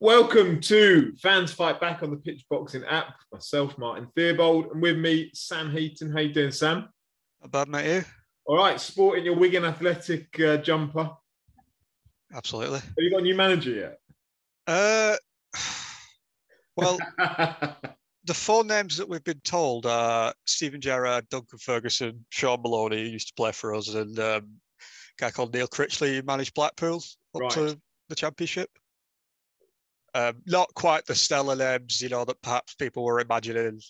Welcome to Fans Fight Back on the PitchBoxing app. Myself, Martin Theobald, and with me, Sam Heaton. How you doing, Sam? Not bad, mate. You? All right, sporting your Wigan Athletic jumper. Absolutely. Have you got a new manager yet? Well, the four names that we've been told are Stephen Gerrard, Duncan Ferguson, Sean Maloney, who used to play for us, and a guy called Neil Critchley, who managed Blackpool up to the Championship. Not quite the stellar names, that perhaps people were imagining.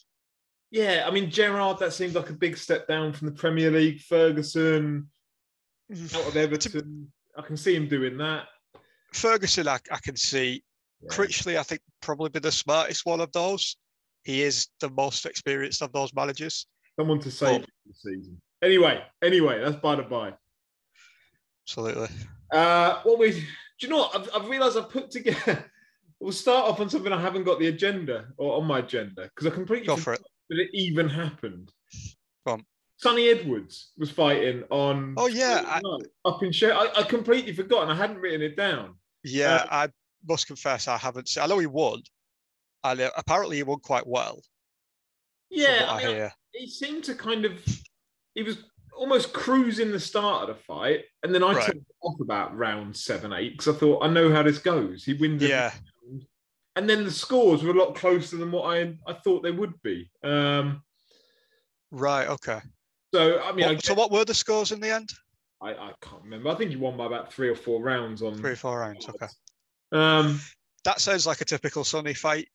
Yeah, I mean, Gerrard, that seemed like a big step down from the Premier League. Ferguson, out of Everton. I can see him doing that. Ferguson, I can see. Yeah. Critchley, I think, probably be the smartest one of those. He is the most experienced of those managers. Someone to save the season. Anyway, that's by the by. Absolutely. Do you know what? I've realised I've put together... We'll start off on something I haven't got the agenda or on my agenda because I completely forgot that it even happened. Sonny Edwards was fighting on. Oh yeah, up in Sheffield. I completely forgot and I hadn't written it down. Yeah, I must confess I haven't seen. I know he won, and apparently he won quite well. Yeah, I mean, he seemed to he was almost cruising the start of the fight, and then I took off about round 7, 8 because I thought I know how this goes. He wins. Yeah. And then the scores were a lot closer than what I thought they would be. Right. Okay. So I mean, so what were the scores in the end? I can't remember. I think he won by about 3 or 4 rounds on 3 or 4 rounds. Okay. That sounds like a typical Sonny fight.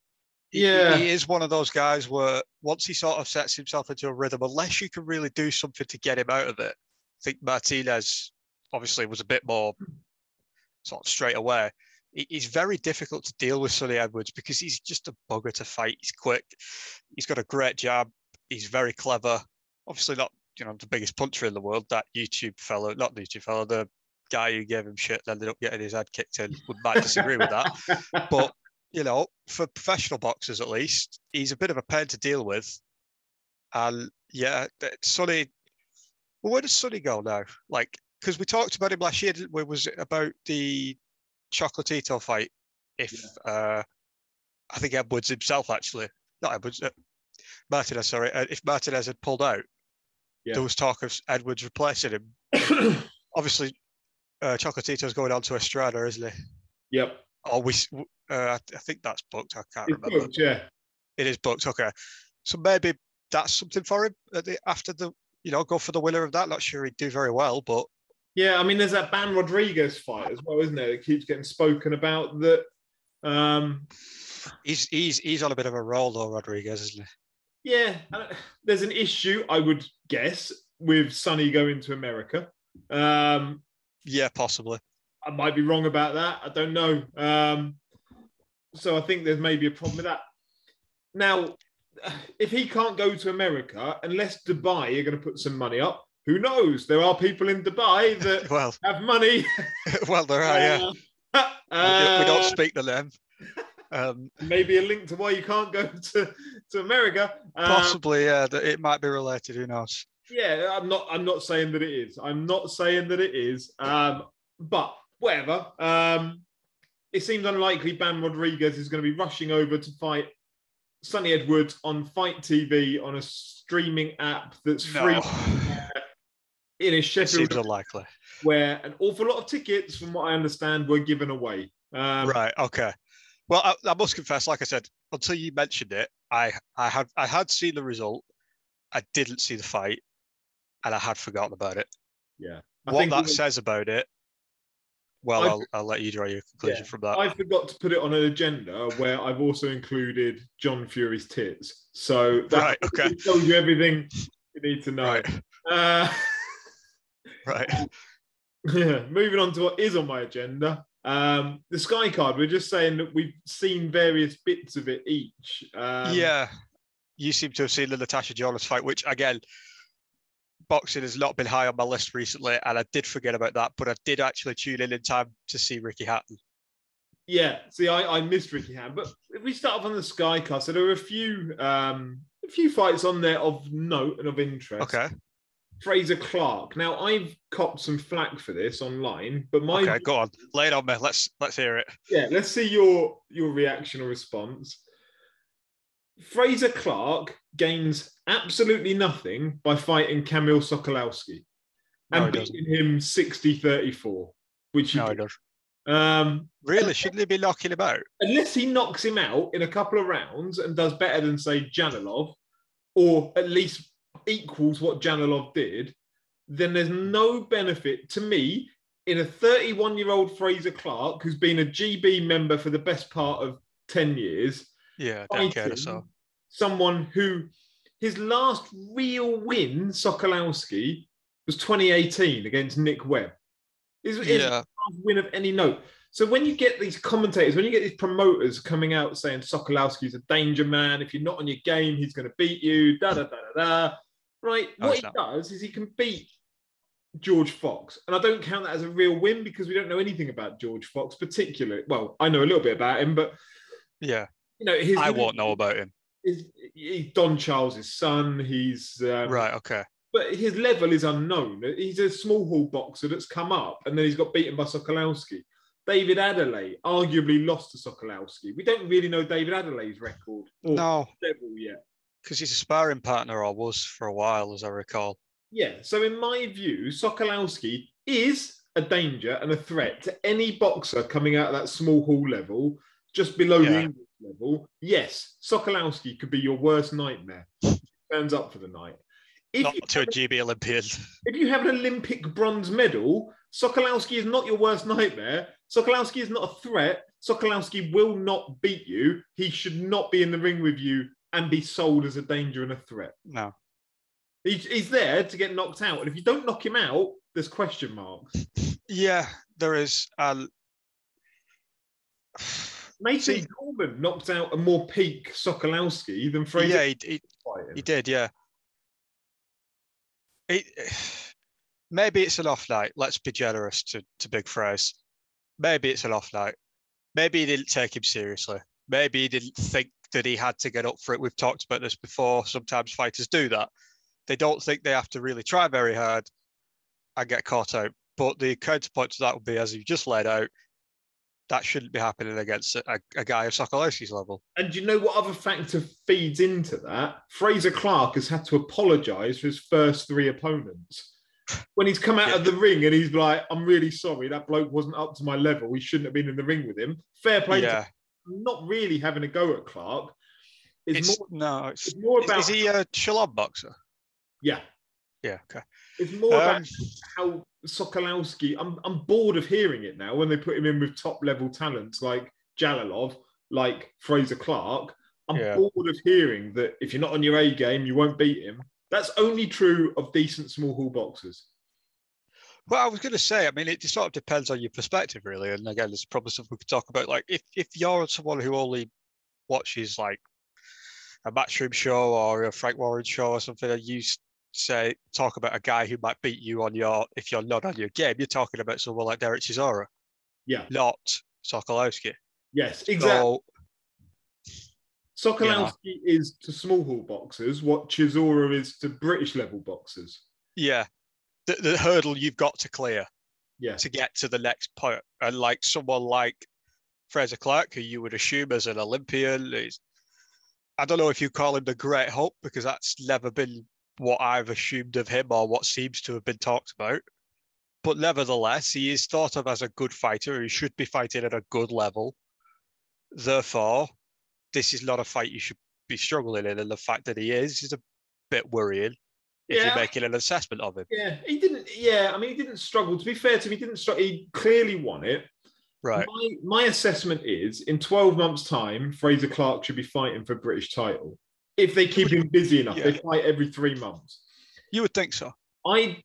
He is one of those guys where once he sort of sets himself into a rhythm, unless you can really do something to get him out of it. I think Martinez obviously was a bit more sort of straight away. He's very difficult to deal with, Sonny Edwards, because he's just a bugger to fight. He's quick. He's got a great jab. He's very clever. Obviously not, the biggest puncher in the world, that the guy who gave him shit and ended up getting his head kicked in might disagree with that. But, for professional boxers at least, he's a bit of a pain to deal with. And yeah, Sonny, well, where does Sonny go now? Because we talked about him last year, didn't we? Was it about the Chocolatito fight? I think Edwards himself, actually, not Edwards, Martinez, sorry. If Martinez had pulled out, there was talk of Edwards replacing him. Obviously, Chocolatito's going on to Estrada, isn't he? Yep. Oh, I think that's booked. I can't remember. Booked, yeah. It is booked. Okay, so maybe that's something for him after the go for the winner of that. Not sure he'd do very well, but. Yeah, I mean, there's that Ban Rodriguez fight as well, isn't there? It keeps getting spoken about. That he's on a bit of a roll, though, Rodriguez, isn't he? Yeah, there's an issue, I would guess, with Sonny going to America. Yeah, possibly. I might be wrong about that. I don't know. So I think there's maybe a problem with that. Now, if he can't go to America, unless Dubai are going to put some money up, who knows? There are people in Dubai that have money. Well, there are, yeah. We don't speak to them. Maybe a link to why you can't go to America. Possibly, yeah. It might be related. Who knows? Yeah, I'm not saying that it is. I'm not saying that it is. But whatever. It seems unlikely Ban Rodriguez is going to be rushing over to fight Sonny Edwards on Fight TV on a streaming app that's free. In a Sheffield, seems unlikely, where an awful lot of tickets, from what I understand, were given away. Right. Okay. Well, I must confess, like I said, until you mentioned it, I had seen the result. I didn't see the fight, and I had forgotten about it. Yeah. What that says about it, well, I'll let you draw your conclusion from that. I forgot to put it on an agenda where I've also included John Fury's tits. So that tells you everything you need to know. Right. Right. Yeah. Moving on to what is on my agenda. The Sky card, we're just saying that we've seen various bits of it each. Yeah. You seem to have seen the Natasha Jonas fight, which, again, boxing has not been high on my list recently, and I did forget about that, but I did actually tune in time to see Ricky Hatton. Yeah, see, I missed Ricky Hatton, but if we start off on the Sky card, so there were a few fights on there of note and of interest. Okay. Frazer Clarke. Now, I've copped some flack for this online, but Okay, go on. Lay it on me. Let's hear it. Yeah, let's see your reaction or response. Frazer Clarke gains absolutely nothing by fighting Kamil Sokolowski and beating him 60-34, which he did. Really? Shouldn't he be knocking him out? Unless he knocks him out in a couple of rounds and does better than, say, Janilov, or at least equals what Janilov did, then there's no benefit to me in a 31-year-old Frazer Clarke who's been a GB member for the best part of 10 years. Yeah, a decade or so. Someone who his last real win, Sokolowski, was 2018 against Nick Webb. His last win of any note. So when you get these commentators, when you get these promoters coming out saying Sokolowski's a danger man, if you're not on your game, he's going to beat you, right? What he does is he can beat George Fox. And I don't count that as a real win because we don't know anything about George Fox particularly. Well, I know a little bit about him, but yeah, I won't know about him. He's Don Charles's son. He's right, okay. But his level is unknown. He's a small hall boxer that's come up, and then he's got beaten by Sokolowski. David Adelaide arguably lost to Sokolowski. We don't really know David Adelaide's record or level yet. Because he's a sparring partner, or was for a while, as I recall. Yeah, so in my view, Sokolowski is a danger and a threat to any boxer coming out of that small hall level, just below the English level. Yes, Sokolowski could be your worst nightmare. Turns up for the night. Not to a GB Olympian. If you have an Olympic bronze medal, Sokolowski is not your worst nightmare. Sokolowski is not a threat. Sokolowski will not beat you. He should not be in the ring with you and be sold as a danger and a threat. No. He's there to get knocked out. And if you don't knock him out, there's question marks. Yeah, there is. Mason Coleman knocked out a more peak Sokolowski than Frazer. Yeah, he did, yeah. Maybe it's an off night. Let's be generous to Big Fraze. Maybe it's an off night. Maybe he didn't take him seriously. Maybe he didn't think that he had to get up for it. We've talked about this before. Sometimes fighters do that. They don't think they have to really try very hard and get caught out. But the counterpoint to that would be, as you just laid out, that shouldn't be happening against a guy of Sokolowski's level. And do you know what other factor feeds into that? Frazer Clarke has had to apologise for his first three opponents. When he's come out of the ring and he's like, I'm really sorry, that bloke wasn't up to my level. We shouldn't have been in the ring with him. Fair play to him. I'm not really having a go at Clarke. It's more about... Is he a shalom boxer? Yeah. Yeah, okay. It's more about how Sokolowski... I'm bored of hearing it now when they put him in with top-level talents like Jalilov, like Frazer Clarke. I'm bored of hearing that if you're not on your A game, you won't beat him. That's only true of decent small hall boxers. Well, I was going to say, I mean, it sort of depends on your perspective, really. And again, there's probably something we could talk about. Like, if you're someone who only watches, like, a Matchroom show or a Frank Warren show or something, and you talk about a guy who might beat you if you're not on your game, you're talking about someone like Derek Chisora. Yeah. Not Sokolowski. Yes, exactly. Sokolowski is to small hall boxers what Chisora is to British level boxers. Yeah. The hurdle you've got to clear to get to the next point. And like someone like Frazer Clarke, who you would assume as an Olympian, I don't know if you call him the Great Hope, because that's never been what I've assumed of him or what seems to have been talked about. But nevertheless, he is thought of as a good fighter. He should be fighting at a good level. Therefore, this is not a fight you should be struggling in. And the fact that he is a bit worrying if you're making an assessment of him. Yeah, he didn't struggle. To be fair to him, he didn't struggle. He clearly won it. Right. My assessment is, in 12 months' time, Frazer Clarke should be fighting for a British title. If they keep him busy enough, they fight every 3 months. You would think so. I'll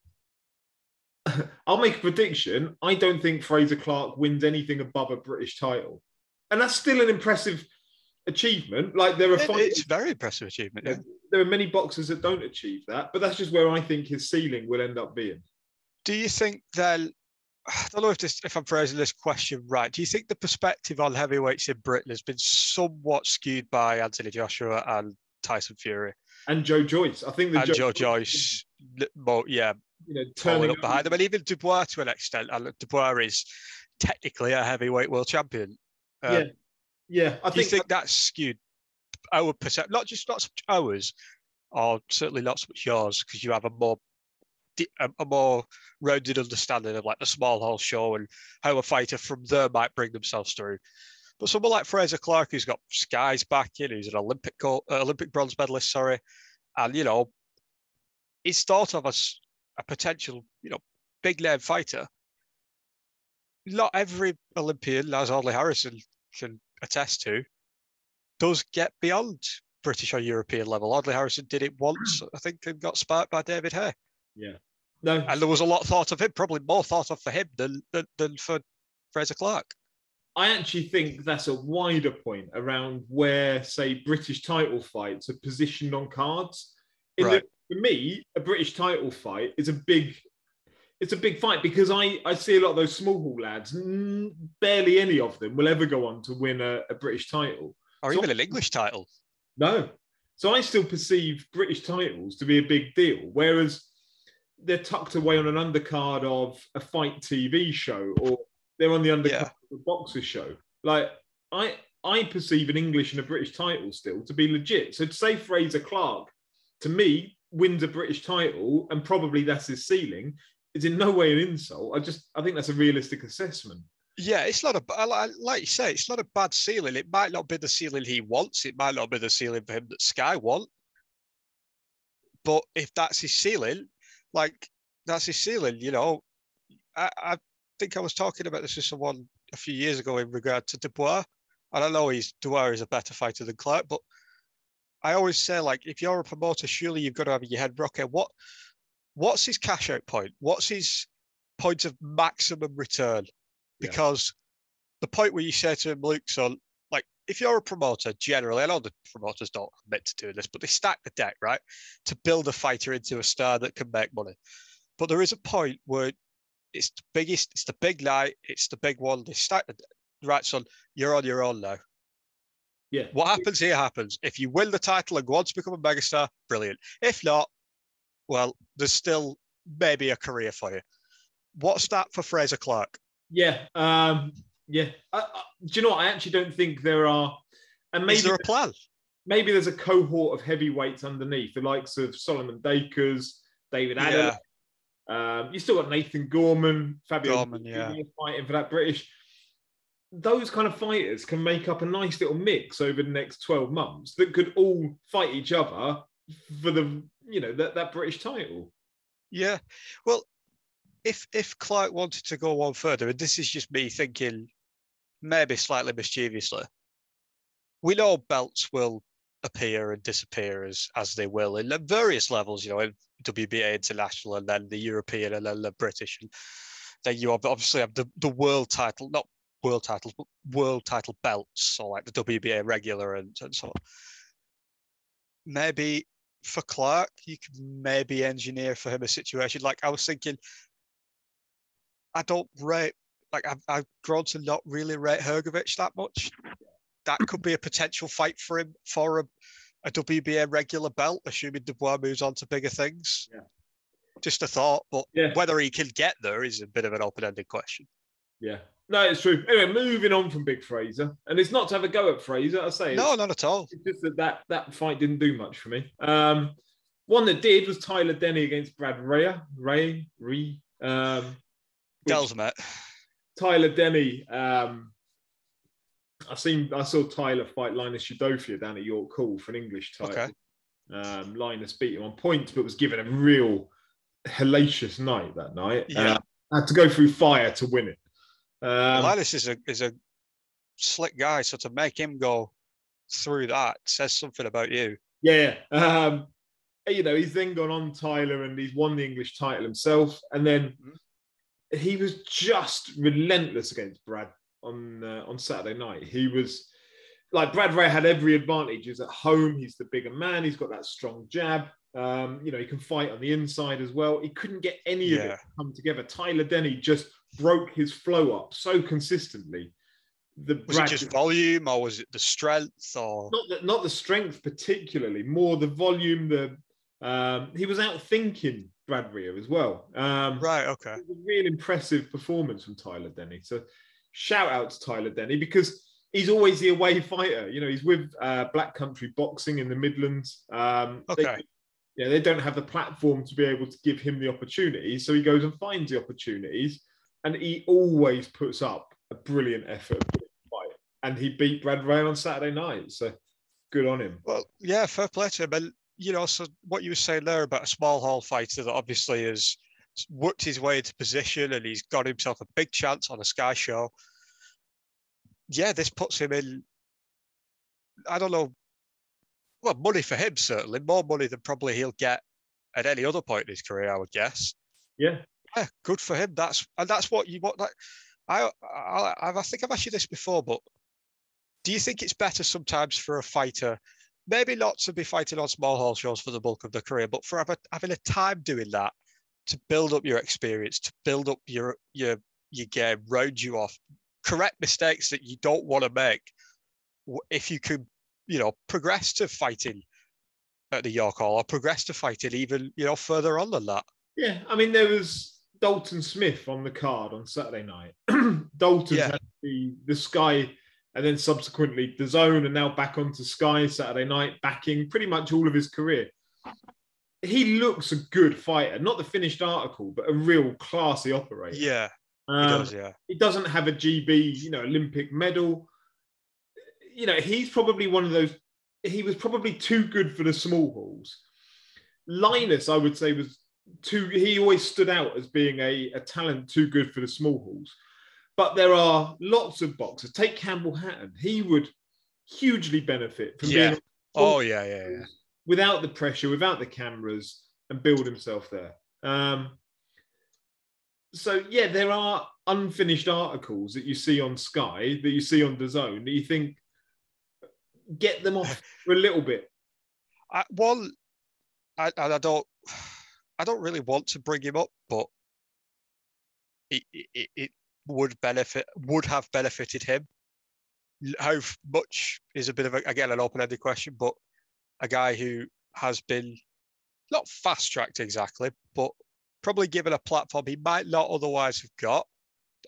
make a prediction. I don't think Frazer Clarke wins anything above a British title. And that's still an impressive achievement. Like it's a very impressive achievement. Yeah. There are many boxers that don't achieve that, but that's just where I think his ceiling will end up being. Do you think then, I don't know if I'm phrasing this question right, do you think the perspective on heavyweights in Britain has been somewhat skewed by Anthony Joshua and Tyson Fury? And Joe Joyce. I think Joe Joyce more, turning up behind them. And even Dubois to an extent. And Dubois is technically a heavyweight world champion. I do you think that's skewed our perception? Not so much ours, or certainly not so much yours, because you have a more rounded understanding of like the small hall show and how a fighter from there might bring themselves through. But someone like Frazer Clarke, who's got Sky's backing, who's an Olympic bronze medalist, and he's thought of as a potential, big name fighter. Not every Olympian, as Audley Harrison can attest to, does get beyond British or European level. Audley Harrison did it once, I think, and got sparked by David Hay. Yeah. No. And there was a lot thought of him, probably more thought of for him than for Frazer Clarke. I actually think that's a wider point around where, say, British title fights are positioned on cards. For me, a British title fight is a big fight because I see a lot of those small hall lads, barely any of them will ever go on to win a British title. Or even an English title. No. So I still perceive British titles to be a big deal, whereas they're tucked away on an undercard of a fight TV show, or they're on the undercard of a boxer show. Like, I perceive an English and a British title still to be legit. So to say Frazer Clarke, to me, wins a British title, and probably that's his ceiling, is in no way an insult. I think that's a realistic assessment. Yeah, it's not like you say, it's not a bad ceiling. It might not be the ceiling he wants. It might not be the ceiling for him that Sky want. But if that's his ceiling, that's his ceiling, I think I was talking about this with someone a few years ago in regard to Dubois. And I know Dubois is a better fighter than Clarke, but I always say, if you're a promoter, surely you've got to have in your head, okay, what's his cash out point? What's his point of maximum return? Because the point where you say to him, Luke, son, if you're a promoter, generally, I know the promoters don't admit to doing this, but they stack the deck, right, to build a fighter into a star that can make money. But there is a point where it's the biggest, it's the big night, it's the big one. They stack the deck. Right, son, you're on your own now. Yeah. What happens here happens. If you win the title and go on to become a megastar, brilliant. If not, well, there's still maybe a career for you. What's that for Frazer Clarke? Yeah. Do you know what? I actually don't think there are. And maybe is there a plan? Maybe there's a cohort of heavyweights underneath, the likes of Solomon Dakers, David Adler. You still got Nathan Gorman, Fabio fighting for that British. Those kind of fighters can make up a nice little mix over the next 12 months that could all fight each other for the, that British title. Yeah. Well, if Clarke wanted to go one further, and this is just me thinking maybe slightly mischievously, we know belts will appear and disappear as they will in various levels, in WBA International and then the European and then the British. And then you obviously have the world title, not world titles, but world title belts, so like the WBA regular and so on. Maybe for Clarke, you could maybe engineer for him a situation. I was thinking, I don't rate, I've grown to not really rate Hrgovic that much. That could be a potential fight for him for a WBA regular belt, assuming Dubois moves on to bigger things. Yeah. Just a thought, but whether he can get there is a bit of an open-ended question. Yeah. No, it's true. Anyway, moving on from Big Frazer, and it's not to have a go at Frazer, I say. No, not at all. It's just that fight didn't do much for me. One that did was Tyler Denny against Brad Ray. Dells, mate. Tyler Denny. I saw Tyler fight Linus Udofia down at York Hall for an English title. Okay. Linus beat him on points, but was given a real hellacious night that night. Yeah. Had to go through fire to win it. Linus is a slick guy, so to make him go through that says something about you. Yeah. He's then gone on Tyler and he's won the English title himself. And then he was just relentless against Brad on Saturday night. He was Brad Ray had every advantage. He's at home. He's the bigger man. He's got that strong jab. He can fight on the inside as well. He couldn't get any of it to come together. Tyler Denny just broke his flow up so consistently. Was it just volume, or was it the strength, or not the strength particularly? More the volume. He was out thinking Brad Rhea as well. Right, okay. It was a real impressive performance from Tyler Denny. So shout out to Tyler Denny, because he's always the away fighter. You know, he's with Black Country Boxing in the Midlands. Okay. They don't have the platform to be able to give him the opportunities. So he goes and finds the opportunities, and he always puts up a brilliant effort. And he beat Brad Rhea on Saturday night. So good on him. Well, yeah, fair play to him. And, you know, so what you were saying there about a small hall fighter that obviously has worked his way into position and he's got himself a big chance on a Sky show. Yeah, this puts him in, I don't know, well, money for him, certainly. More money than probably he'll get at any other point in his career, I would guess. Yeah. Yeah, good for him. That's what you want. Like, I think I've asked you this before, but do you think it's better sometimes for a fighter, maybe not to be fighting on small hall shows for the bulk of their career, but for having a time doing that to build up your experience, to build up your game, round you off, correct mistakes that you don't want to make? If you could, you know, progress to fighting at the York Hall or progress to fighting even, you know, further on than that. Yeah, I mean, there was Dalton Smith on the card on Saturday night. Dalton's had the Sky and then subsequently the Zone, and now back onto Sky Saturday night, backing pretty much all of his career. He looks a good fighter, not the finished article, but a real classy operator. Yeah, he does, yeah. He doesn't have a GB, you know, Olympic medal. You know, he's probably one of those, he was probably too good for the small halls. Linus, I would say, was he always stood out as being a talent too good for the small halls. But there are lots of boxers. Take Campbell Hatton. He would hugely benefit from being without the pressure, without the cameras, and build himself there. So, yeah, there are unfinished articles that you see on Sky, that you see on DAZN, that you think, get them off for a little bit. I don't really want to bring him up, but it would have benefited him. How much is a bit of again an open-ended question, but a guy who has been not fast-tracked exactly, but probably given a platform he might not otherwise have got,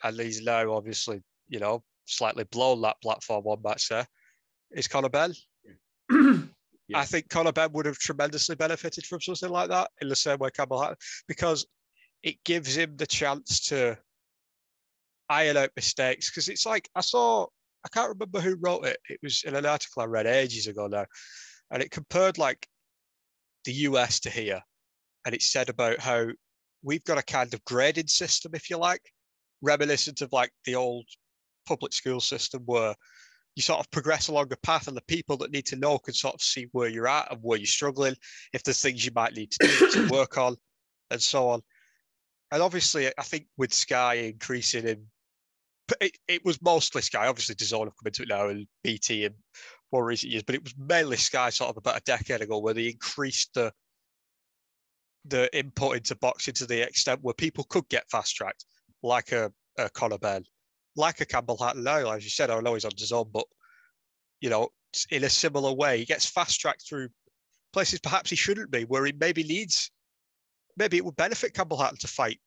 and he's now obviously, you know, slightly blown that platform, one might say, is Conor Benn. I think Conor Benn would have tremendously benefited from something like that in the same way Campbell had, because it gives him the chance to iron out mistakes. Because it's like, I can't remember who wrote it. It was in an article I read ages ago now. And it compared like the US to here. And it said about how we've got a kind of grading system, if you like, reminiscent of like the old public school system where you sort of progress along a path and the people that need to know can sort of see where you're at and where you're struggling, if there's things you might need to do to work on and so on. And obviously, I think with Sky increasing in, it was mostly Sky, obviously DAZN have come into it now and BT in more recent years, but it was mainly Sky sort of about a decade ago where they increased the input into boxing to the extent where people could get fast-tracked, like a Conor Benn, like a Campbell Hatton now, as you said. I know he's on DAZN, but, you know, in a similar way, he gets fast-tracked through places perhaps he shouldn't be, where he maybe it would benefit Campbell Hatton to fight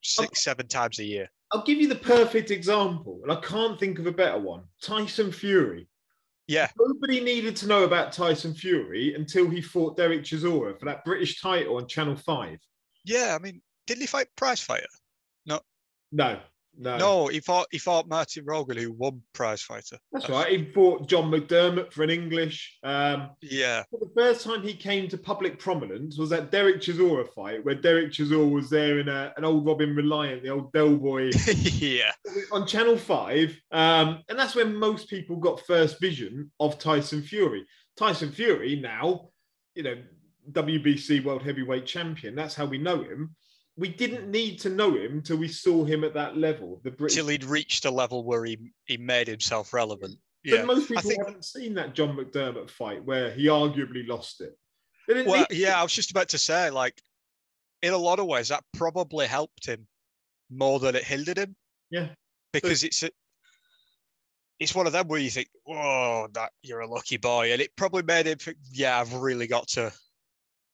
6-7 times a year. I'll give you the perfect example, and I can't think of a better one. Tyson Fury. Yeah. Nobody needed to know about Tyson Fury until he fought Derek Chisora for that British title on Channel 5. Yeah, I mean, didn't he fight Prize Fighter? No, he fought Martin Rogan, who won Prize Fighter. That's right. He fought John McDermott for an English. Yeah. The first time he came to public prominence was that Derek Chisora fight, where Derek Chisora was there in an old Robin Reliant, the old Del Boy. Yeah. On Channel 5. And that's when most people got first vision of Tyson Fury. Tyson Fury now, you know, WBC World Heavyweight Champion. That's how we know him. We didn't need to know him till we saw him at that level. Till he'd reached a level where he made himself relevant. Yeah. But most people haven't seen that John McDermott fight where he arguably lost it. I was just about to say, like, in a lot of ways, that probably helped him more than it hindered him. Yeah. Because it's one of them where you think, whoa, that you're a lucky boy. And it probably made him think, yeah, I've really got to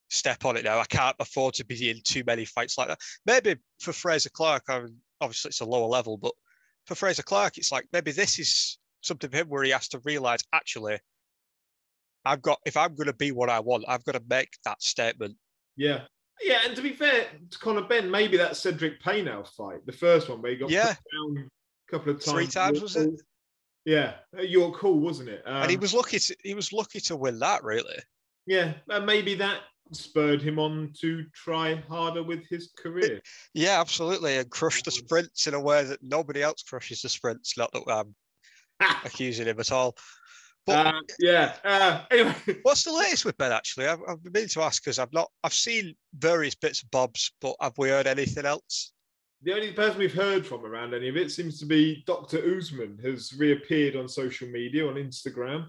step on it now. I can't afford to be in too many fights like that. Maybe for Frazer Clarke, obviously it's a lower level, but for Frazer Clarke, it's like maybe this is something for him where he has to realise, actually, if I'm going to be what I want, I've got to make that statement. Yeah. Yeah, and to be fair to Conor Benn, maybe that Cedric Paynow fight, the first one where he got put down a couple of times. 3 times, was it? Yeah, York Hall, wasn't it? And he was lucky to win that, really. Yeah, and maybe that spurred him on to try harder with his career. Yeah, absolutely, and crush the sprints in a way that nobody else crushes the sprints. Not that I'm accusing him at all. But anyway, what's the latest with Ben? Actually, I've been meaning to ask because I've seen various bits and bobs, but have we heard anything else? The only person we've heard from around any of it seems to be Dr. Usman, has reappeared on social media, on Instagram.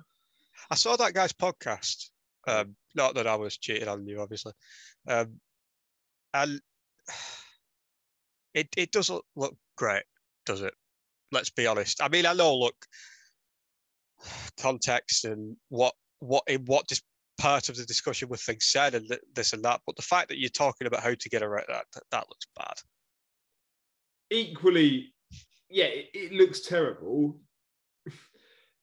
I saw that guy's podcast. Not that I was cheating on you, obviously. And it doesn't look great, does it? Let's be honest. I mean, I know, look, context and what this part of the discussion with things said and this and that, but the fact that you're talking about how to get around that looks bad. Equally, yeah, it looks terrible.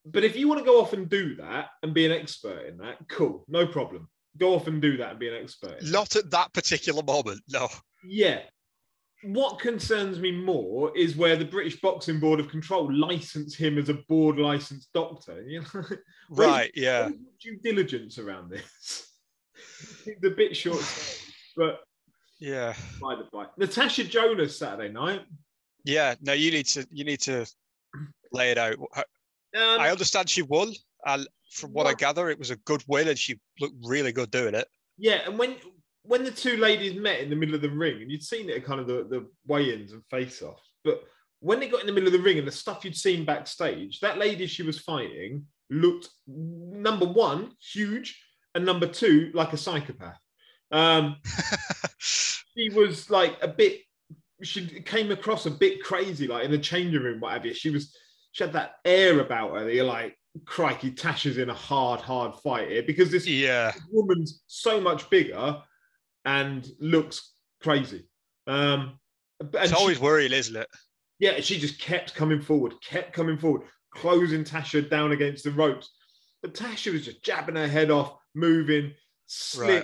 But if you want to go off and do that and be an expert in that, cool, no problem. Go off and do that and be an expert. Not at that particular moment, no. Yeah. What concerns me more is where the British Boxing Board of Control license him as a board licensed doctor. You know? Right, yeah. Due diligence around this. It's a bit short, but yeah. By the by, Natasha Jonas Saturday night. Yeah, no, you need to lay it out. I understand she won, and from what I gather, it was a good win, and she looked really good doing it. Yeah, and when the two ladies met in the middle of the ring, and you'd seen it at kind of the weigh-ins and face-offs, but when they got in the middle of the ring and the stuff you'd seen backstage, that lady she was fighting looked, number one, huge, and number two, like a psychopath. She was like she came across a bit crazy, like in the changing room, what have you. She had that air about her that you're like, crikey, Tasha's in a hard fight here, because this woman's so much bigger and looks crazy. It's always worrying, isn't it? Yeah, she just kept coming forward, closing Tasha down against the ropes. But Tasha was just jabbing her head off, moving, slick,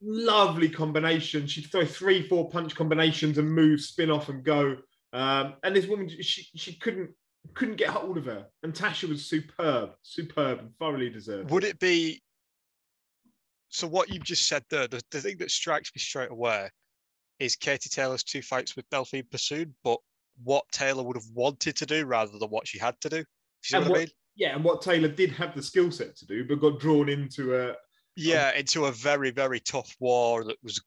lovely combination. She'd throw 3-4 punch combinations and move, spin off and go. And this woman, she couldn't get hold of her. And Tasha was superb and thoroughly deserved. Would it be... So what you've just said there, the thing that strikes me straight away is Katie Taylor's 2 fights with Delphine Pursoon, but what Taylor would have wanted to do rather than what she had to do. See what I mean? Yeah, and what Taylor did have the skill set to do, but got drawn into into a very, very tough war that was...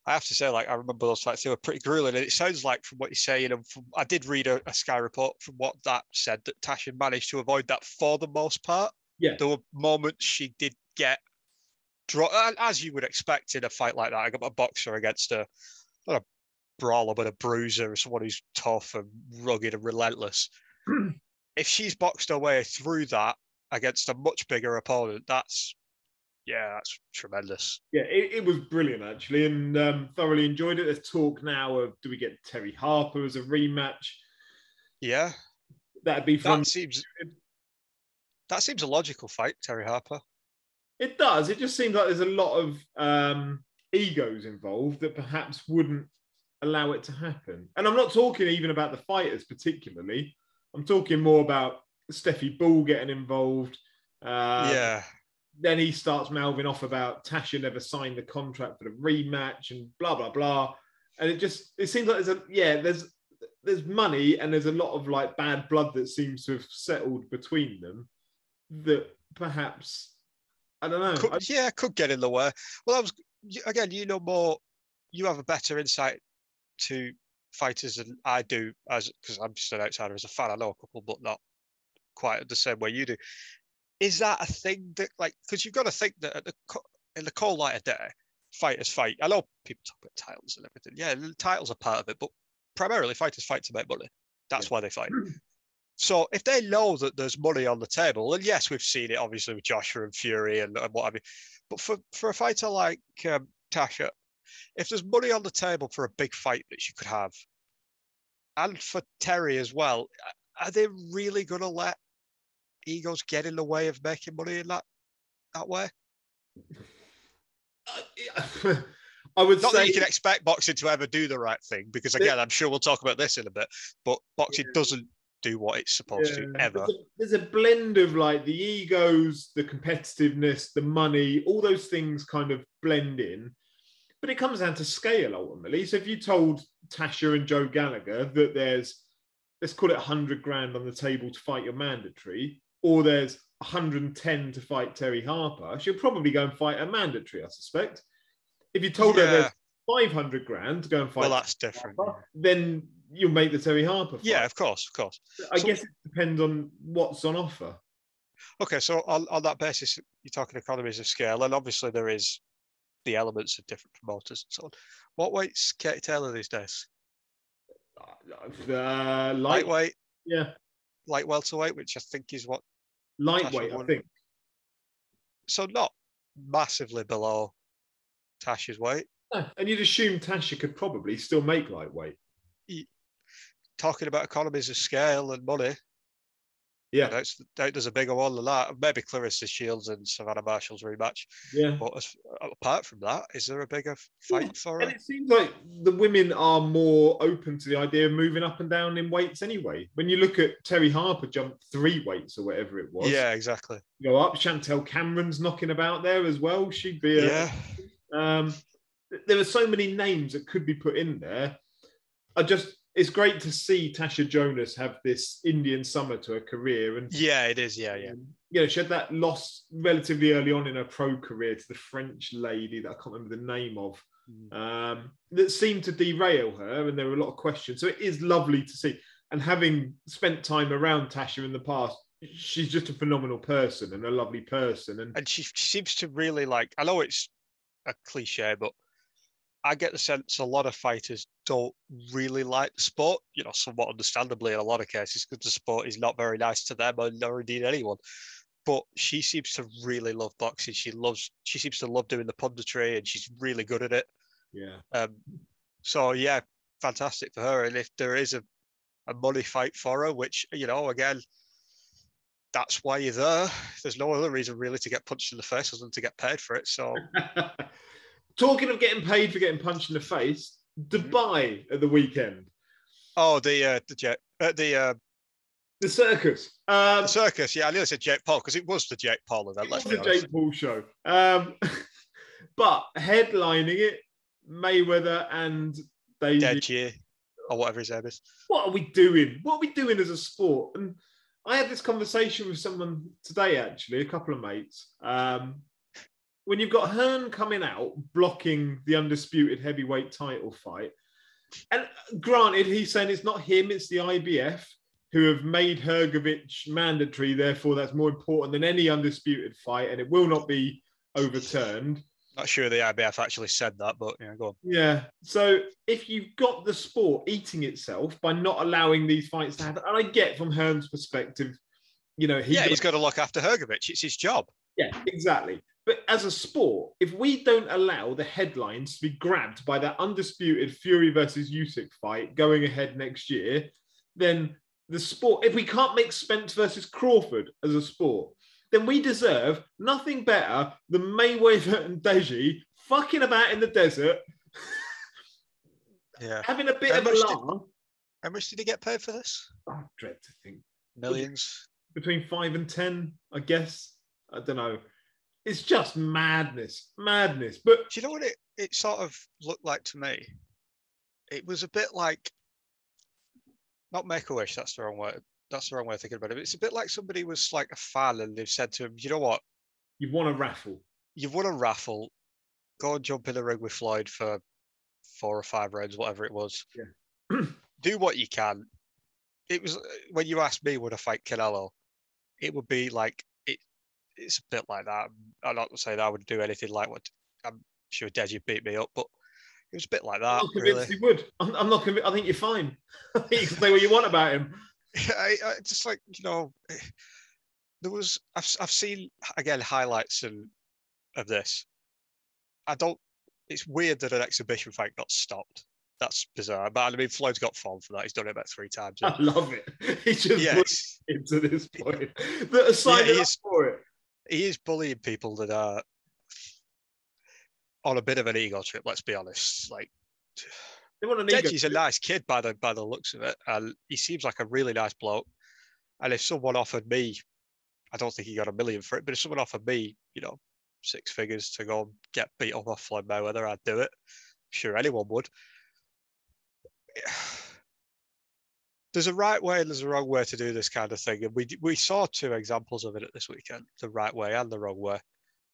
I have to say, like, I remember those fights, they were pretty grueling. And it sounds like, from what you're saying, and I did read a Sky report from what that said, that Tasha managed to avoid that for the most part. Yeah. There were moments she did get as you would expect in a fight like that. I got a boxer against not a brawler, but a bruiser, someone who's tough and rugged and relentless. If she's boxed her way through that against a much bigger opponent, that's tremendous. Yeah, it was brilliant, actually, and thoroughly enjoyed it. There's talk now of, do we get Terry Harper as a rematch? Yeah. That'd be fun. That seems a logical fight, Terry Harper. It does. It just seems like there's a lot of egos involved that perhaps wouldn't allow it to happen. And I'm not talking even about the fighters particularly. I'm talking more about Steffi Bull getting involved. Then he starts mouthing off about Tasha never signed the contract for the rematch and blah, blah, blah. And it seems like there's money and there's a lot of like bad blood that seems to have settled between them that perhaps, I don't know. Could get in the way. Well, again, you know more, you have a better insight to fighters than I do, because I'm just an outsider as a fan. I know a couple, but not quite the same way you do. Is that a thing that, like, because you've got to think that in the cold light of day, fighters fight. I know people talk about titles and everything. Yeah, the titles are part of it, but primarily fighters fight to make money. That's why they fight. So if they know that there's money on the table, and yes, we've seen it obviously with Joshua and Fury and what have you, but for a fighter like Tasha, if there's money on the table for a big fight that she could have, and for Terry as well, are they really going to let egos get in the way of making money in that way? I would Not say that you can expect boxing to ever do the right thing, because again, I'm sure we'll talk about this in a bit, but boxing doesn't do what it's supposed to ever. There's a blend of like the egos, the competitiveness, the money, all those things kind of blend in. But it comes down to scale ultimately. So if you told Tasha and Joe Gallagher that there's, let's call it 100 grand on the table to fight your mandatory, or there's 110 to fight Terry Harper, she'll probably go and fight a mandatory, I suspect. If you told her there's 500 grand to go and fight, well, that's different. Harper, then you'll make the Terry Harper fight. Yeah, of course. I guess it depends on what's on offer. Okay, so on that basis, you're talking economies of scale, and obviously there is the elements of different promoters and so on. What weight's Katie Taylor these days? Lightweight. Yeah. Light welterweight, which I think is what. Lightweight, I think. So not massively below Tasha's weight. No. And you'd assume Tasha could probably still make lightweight. Talking about economies of scale and money. Yeah. There's a bigger one than that. Maybe Clarissa Shields and Savannah Marshall's rematch. Yeah. But apart from that, is there a bigger fight for her? And it seems like the women are more open to the idea of moving up and down in weights anyway. When you look at Terry Harper jumped 3 weights or whatever it was. Yeah, exactly. Go up. Chantel Cameron's knocking about there as well. She'd be there are so many names that could be put in there. It's great to see Tasha Jonas have this Indian summer to her career. And yeah, it is. Yeah. She had that loss relatively early on in her pro career to the French lady that I can't remember the name of, that seemed to derail her, and there were a lot of questions. So it is lovely to see. And having spent time around Tasha in the past, she's just a phenomenal person and a lovely person. And she seems to really like, I know it's a cliche, but I get the sense a lot of fighters don't really like the sport, somewhat understandably in a lot of cases, because the sport is not very nice to them or indeed anyone. But she seems to really love boxing. She seems to love doing the punditry, and she's really good at it. Yeah. So yeah, fantastic for her. And if there is a money fight for her, which, again, that's why you're there. There's no other reason really to get punched in the face other than to get paid for it. So talking of getting paid for getting punched in the face, Dubai at the weekend. Oh, the circus. The circus, yeah. I nearly said Jake Paul because it was the Jake Paul event. It was the Jake Paul show. But headlining it, Mayweather and Deji, or whatever his name is. What are we doing? What are we doing as a sport? And I had this conversation with someone today, actually, a couple of mates. When you've got Hearn coming out, blocking the undisputed heavyweight title fight, and granted, he's saying it's not him, it's the IBF, who have made Hrgovic mandatory, therefore that's more important than any undisputed fight, and it will not be overturned. Not sure the IBF actually said that, but go on. Yeah, so if you've got the sport eating itself by not allowing these fights to happen, and I get from Hearn's perspective, he's got to look after Hrgovic. It's his job. Yeah, exactly. But as a sport, if we don't allow the headlines to be grabbed by that undisputed Fury versus Usyk fight going ahead next year, then the sport, if we can't make Spence versus Crawford as a sport, then we deserve nothing better than Mayweather and Deji fucking about in the desert, having a bit of a laugh. How much did he get paid for this? I dread to think. Millions? Between 5 and 10, I guess. I don't know. It's just madness. But do you know what it sort of looked like to me? It was a bit like, not Make-A-Wish, that's the wrong way. That's the wrong way of thinking about it. It's a bit like somebody was like a fan and they've said to him, you know what? You've won a raffle. Go and jump in the ring with Floyd for 4 or 5 rounds, whatever it was. Yeah. Do what you can. It was, when you asked me would I fight Canelo, it would be like, it's a bit like that. I'm not saying I would do anything like what, I'm sure Deji beat me up, but it was a bit like that. I'm not convinced he would. I'm not convinced. I think you're fine. I think you can say what you want about him. I just like, there was, I've seen, again, highlights of this. It's weird that an exhibition fight got stopped. That's bizarre. But I mean, Floyd's got form for that. He's done it about 3 times. I love it. He's just into this point. That are signing up for it. He is bullying people that are on a bit of an ego trip, let's be honest. Like, Deji's a nice kid by the looks of it, and he seems like a really nice bloke. And if someone offered me, I don't think he got $1 million for it, but if someone offered me, 6 figures to go and get beat up off Floyd Mayweather, I'd do it. I'm sure anyone would. There's a right way and there's a wrong way to do this kind of thing, and we saw 2 examples of it at this weekend: the right way and the wrong way.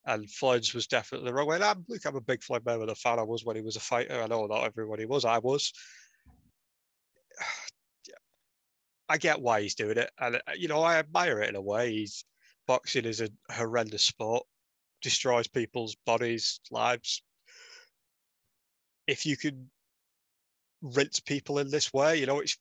And Floyd's was definitely the wrong way. And I'm a big Floyd Mayweather fan. I was when he was a fighter. I know not everybody was. I was. I get why he's doing it, and I admire it in a way. Boxing is a horrendous sport, destroys people's bodies, lives. If you can rinse people in this way, it's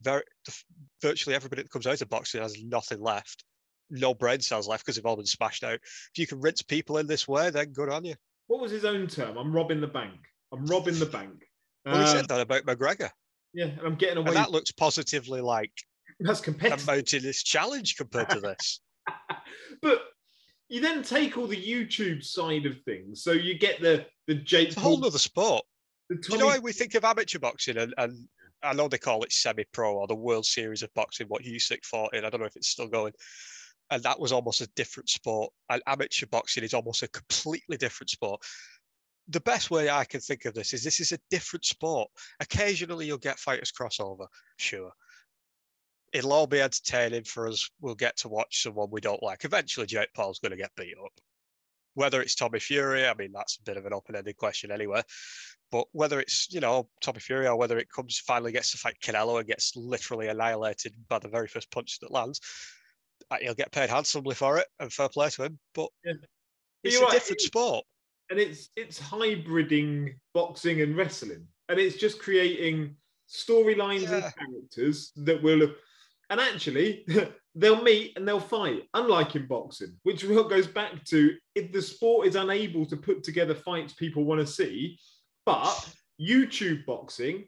virtually everybody that comes out of boxing has nothing left, no brain cells left because they've all been smashed out. If you can rinse people in this way, then good on you. What was his own term? I'm robbing the bank. Well, he said that about McGregor. Yeah, and I'm getting away. And that looks positively like that's competitive. A mountainous challenge compared to this. But you then take all the YouTube side of things. So you get the Jake. It's a whole other sport. Do you know how we think of amateur boxing? And I know they call it semi-pro or the World Series of Boxing, what U6 fought in. I don't know if it's still going. And that was almost a different sport. And amateur boxing is almost a completely different sport. The best way I can think of this is a different sport. Occasionally you'll get fighters crossover, sure. It'll all be entertaining for us. We'll get to watch someone we don't like. Eventually, Jake Paul's going to get beat up. Whether it's Tommy Fury, I mean, that's a bit of an open-ended question anyway. But whether it's, Tommy Fury or whether it finally gets to fight Canelo and gets literally annihilated by the very first punch that lands, he'll get paid handsomely for it, and fair play to him. But it's a different sport. And it's hybriding boxing and wrestling. And it's just creating storylines and characters that will... And actually, they'll meet and they'll fight, unlike in boxing, which goes back to if the sport is unable to put together fights people want to see, but YouTube boxing,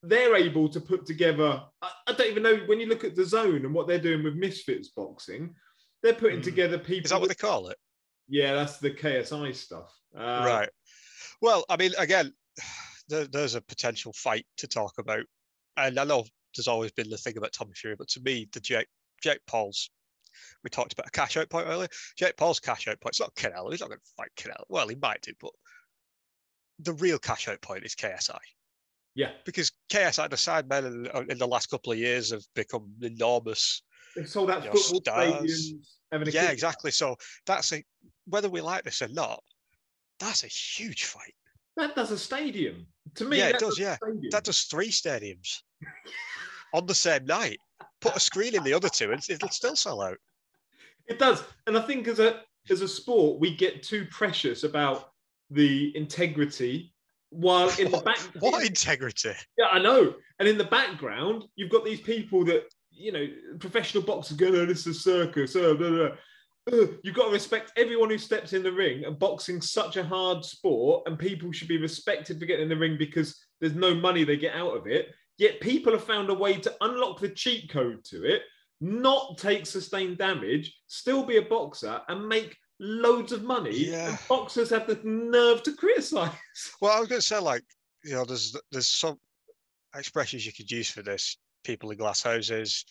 they're able to put together... I don't even know, when you look at the Zone and what they're doing with Misfits boxing, they're putting together people... Is that what they call it? Yeah, that's the KSI stuff. Right. Well, I mean, again, there's a potential fight to talk about. And I know there's always been the thing about Tommy Fury, but to me, the Jake Paul's, we talked about a cash out point earlier. Jake Paul's cash out point, it's not Canelo. He's not going to fight Canelo. Well, he might do, but the real cash out point is KSI. Yeah. Because KSI, the sidemen in the last couple of years have become enormous. They sold out football stadiums. Yeah, exactly. So that's whether we like this or not, that's a huge fight. That does a stadium. To me, yeah, it does. Yeah, that does 3 stadiums on the same night. Put a screen in the other 2, and it'll still sell out. It does, and I think as a sport, we get too precious about the integrity. While in the back, what integrity? Yeah, I know. And in the background, you've got these people that professional boxers go, "Oh, this is a circus." Blah, blah, blah. You've got to respect everyone who steps in the ring, and boxing's such a hard sport, and people should be respected for getting in the ring because there's no money they get out of it. Yet people have found a way to unlock the cheat code to it, not take sustained damage, still be a boxer, and make loads of money. Yeah. And boxers have the nerve to criticize. Well, I was going to say, there's some expressions you could use for this: people in glass houses,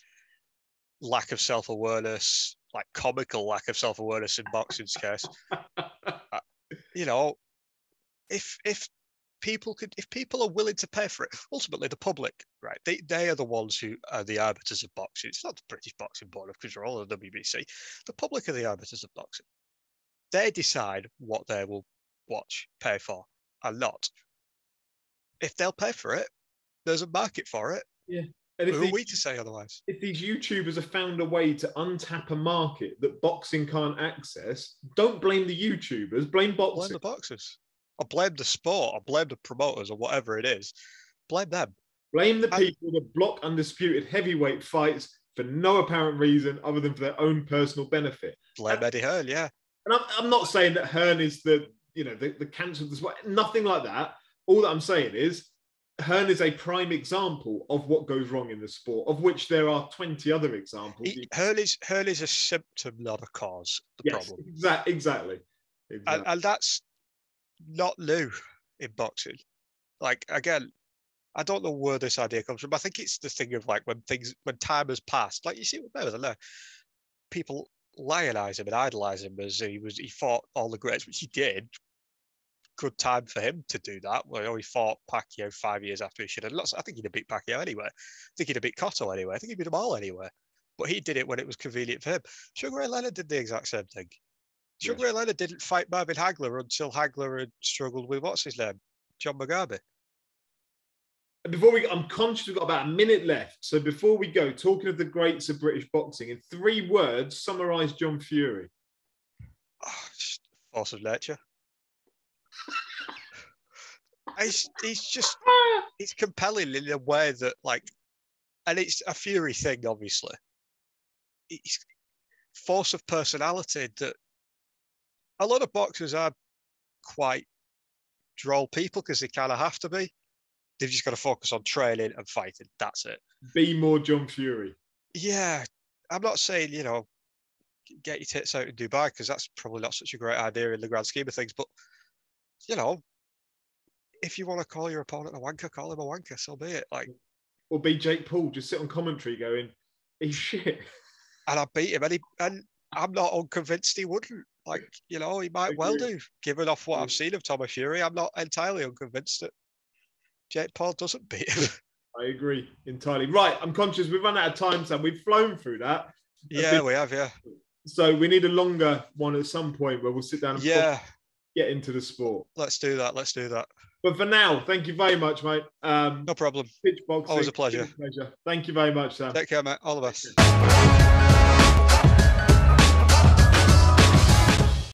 lack of self-awareness, like comical lack of self-awareness in boxing's case. If people are willing to pay for it, ultimately the public, right? They are the ones who are the arbiters of boxing. It's not the British Boxing Board of Control or the WBC. The public are the arbiters of boxing. They decide what they will watch, pay for, and not. If they'll pay for it, there's a market for it. Yeah. And who are we to say otherwise? If these YouTubers have found a way to untap a market that boxing can't access, don't blame the YouTubers, blame boxing. Blame the boxers. Or blame the sport, or blame the promoters, or whatever it is. Blame them. Blame the people that block undisputed heavyweight fights for no apparent reason other than for their own personal benefit. Blame Eddie Hearn, yeah. And I'm not saying that Hearn is the cancer of the sport. Nothing like that. All that I'm saying is Hearn is a prime example of what goes wrong in the sport, of which there are 20 other examples. Hearn is a symptom, not a cause. The problem. Exactly. And that's not new in boxing. Like, again, I don't know where this idea comes from. I think it's the thing of like when time has passed, like you see with Mayweather, people lionize him and idolize him as he fought all the greats, which he did. Good time for him to do that. Well, he fought Pacquiao 5 years after he should have lost. I think he'd have beat Pacquiao anyway. I think he'd have beat Cotto anyway. I think he'd beat them all anyway. But he did it when it was convenient for him. Sugar Ray Leonard did the exact same thing. Sugar Ray Leonard didn't fight Marvin Hagler until Hagler had struggled with, what's his name? John Mugabe. I'm conscious we've got about a minute left. So before we go, talking of the greats of British boxing, in 3 words, summarise John Fury. Just force of nature. He's compelling in a way that, like, and it's a Fury thing, obviously. It's force of personality that a lot of boxers are quite droll people because they kind of have to be. They've just got to focus on training and fighting. That's it. Be more John Fury. Yeah. I'm not saying, get your tits out in Dubai because that's probably not such a great idea in the grand scheme of things. But, if you want to call your opponent a wanker, call him a wanker. So be it. Like, or be Jake Paul, just sit on commentary going, he's shit. And I beat him, and I'm not unconvinced he wouldn't. Like, he might well do. Given off what I've seen of Tommy Fury, I'm not entirely unconvinced that Jake Paul doesn't beat him. I agree entirely. Right, I'm conscious we've run out of time, Sam. We've flown through that. Yeah, we have, yeah. So we need a longer one at some point where we'll sit down and get into the sport. Let's do that. But for now, thank you very much, mate. No problem. PitchBoxing. Always a pleasure. Thank you very much, Sam. Take care, mate. All the best.